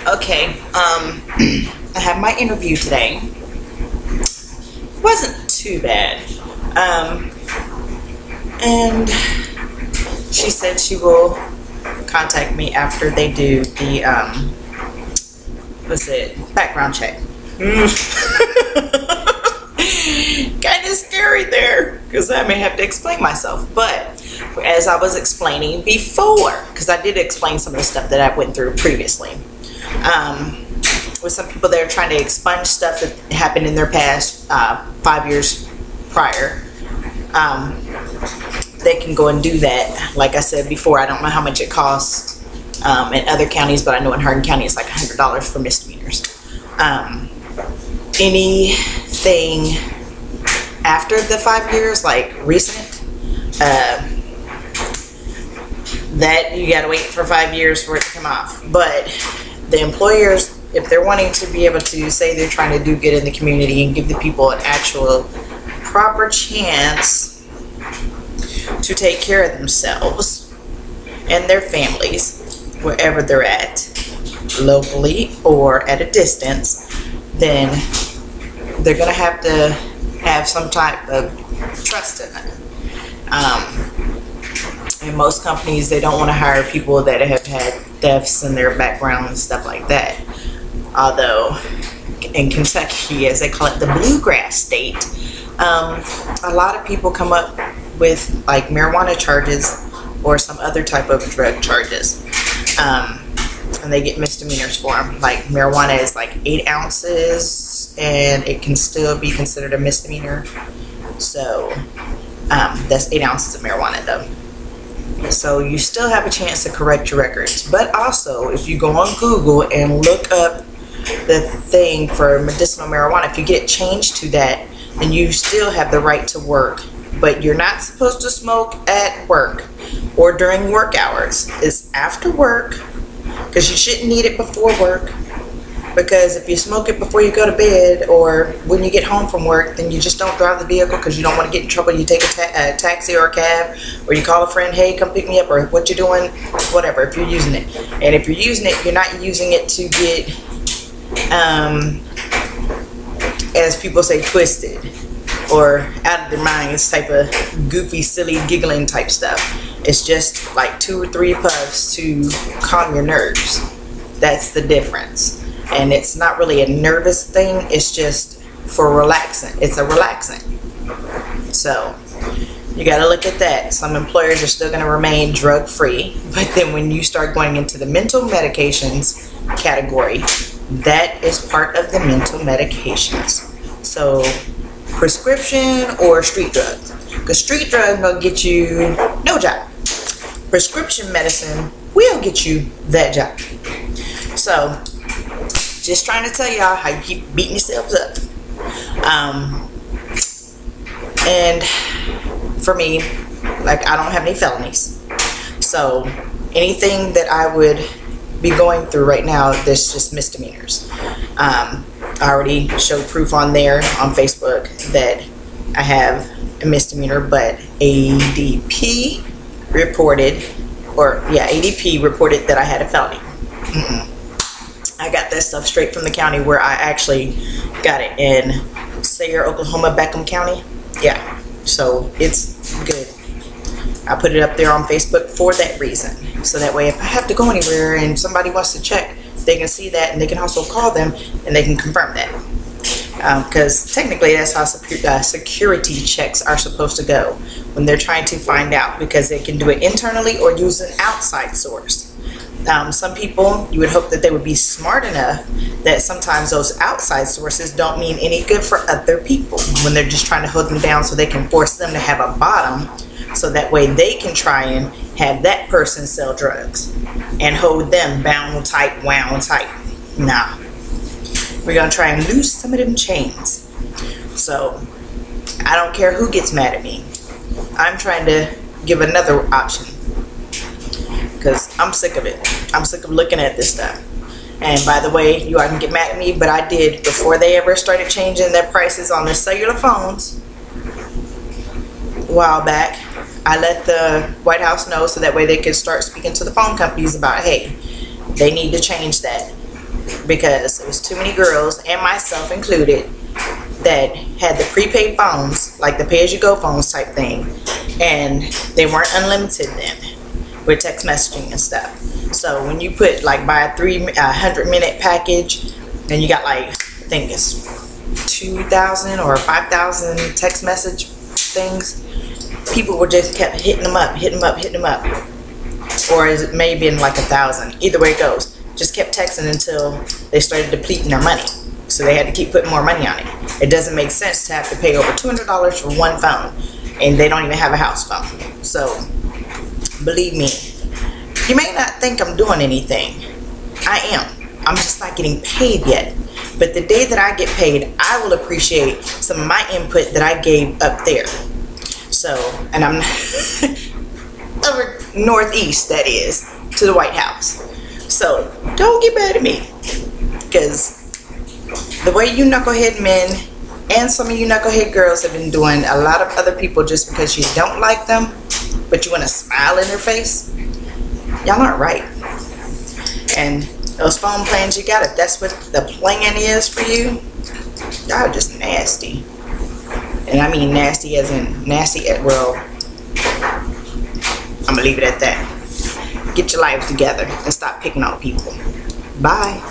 Okay, I had my interview today. It wasn't too bad. And she said she will contact me after they do the, background check. Kind of scary there, because I may have to explain myself. But as I was explaining before, because I did explain some of the stuff that I went through previously, with some people that are trying to expunge stuff that happened in their past 5 years prior, they can go and do that. Like I said before, I don't know how much it costs in other counties, but I know in Hardin County it's like $100 for misdemeanors. Anything after the 5 years, like recent, that you gotta wait for 5 years for it to come off. But the employers, if they're wanting to be able to say they're trying to do good in the community and give the people an actual proper chance to take care of themselves and their families wherever they're at, locally or at a distance, then they're gonna have to have some type of trust in it. And most companies, they don't want to hire people that have had thefts in their background and stuff like that. Although in Kentucky, as they call it, the bluegrass state, a lot of people come up with like marijuana charges or some other type of drug charges, and they get misdemeanors for them. Like marijuana is like 8 ounces and it can still be considered a misdemeanor. So that's 8 ounces of marijuana though. So you still have a chance to correct your records. But also, if you go on Google and look up the thing for medicinal marijuana, if you get changed to that, then you still have the right to work. But you're not supposed to smoke at work or during work hours. It's after work, because you shouldn't need it before work. Because if you smoke it before you go to bed or when you get home from work, then you just don't drive the vehicle because you don't want to get in trouble. You take a taxi or a cab, or you call a friend, hey, come pick me up, or what you're doing, whatever, if you're using it. And if you're using it, you're not using it to get, as people say, twisted or out of their minds type of goofy, silly, giggling type stuff. It's just like 2 or 3 puffs to calm your nerves. That's the difference. And it's not really a nervous thing, it's just for relaxing. It's a relaxant. So you got to look at that. Some employers are still going to remain drug free, but then when you start going into the mental medications category, that is part of the mental medications. So prescription or street drugs, because street drugs will get you no job. Prescription medicine will get you that job. So just trying to tell y'all how you keep beating yourselves up. And for me, like, I don't have any felonies. So anything that I would be going through right now, there's just misdemeanors. I already showed proof on there on Facebook that I have a misdemeanor, but ADP reported that I had a felony. I got that stuff straight from the county where I actually got it in Sayre, Oklahoma, Beckham County. Yeah, so it's good. I put it up there on Facebook for that reason. So that way, if I have to go anywhere and somebody wants to check, they can see that and they can also call them and they can confirm that. Because technically that's how security checks are supposed to go when they're trying to find out, because they can do it internally or use an outside source. Some people, you would hope that they would be smart enough that sometimes those outside sources don't mean any good for other people when they're just trying to hold them down so they can force them to have a bottom, so that way they can try and have that person sell drugs and hold them bound tight, wound tight. Nah, we're gonna try and loose some of them chains. So I don't care who gets mad at me. I'm trying to give another option, because I'm sick of it. I'm sick of looking at this stuff. And by the way, you all can get mad at me, but I did, before they ever started changing their prices on the cellular phones a while back, I let the White House know so that way they could start speaking to the phone companies about, hey, they need to change that. because it was too many girls, and myself included, that had the prepaid phones, like the pay-as-you-go phones type thing, and they weren't unlimited then with text messaging and stuff. So when you put like buy a 300-minute package, and you got like, I think it's 2,000 or 5,000 text message things, people were just kept hitting them up, or it may have been like 1,000. Either way it goes, just kept texting until they started depleting their money. So they had to keep putting more money on it. It doesn't make sense to have to pay over $200 for one phone, and they don't even have a house phone. So believe me, you may not think I'm doing anything. I am. I'm just not getting paid yet. But the day that I get paid, I will appreciate some of my input that I gave up there. So, and I'm over northeast, that is, to the White House. So don't get mad at me, because the way you knucklehead men and some of you knucklehead girls have been doing a lot of other people just because you don't like them, but you want to smile in their face, y'all aren't right. And those phone plans you got, if that's what the plan is for you, y'all are just nasty. And I mean nasty as in nasty at, well, I'm gonna leave it at that. Get your lives together and stop picking on people. Bye.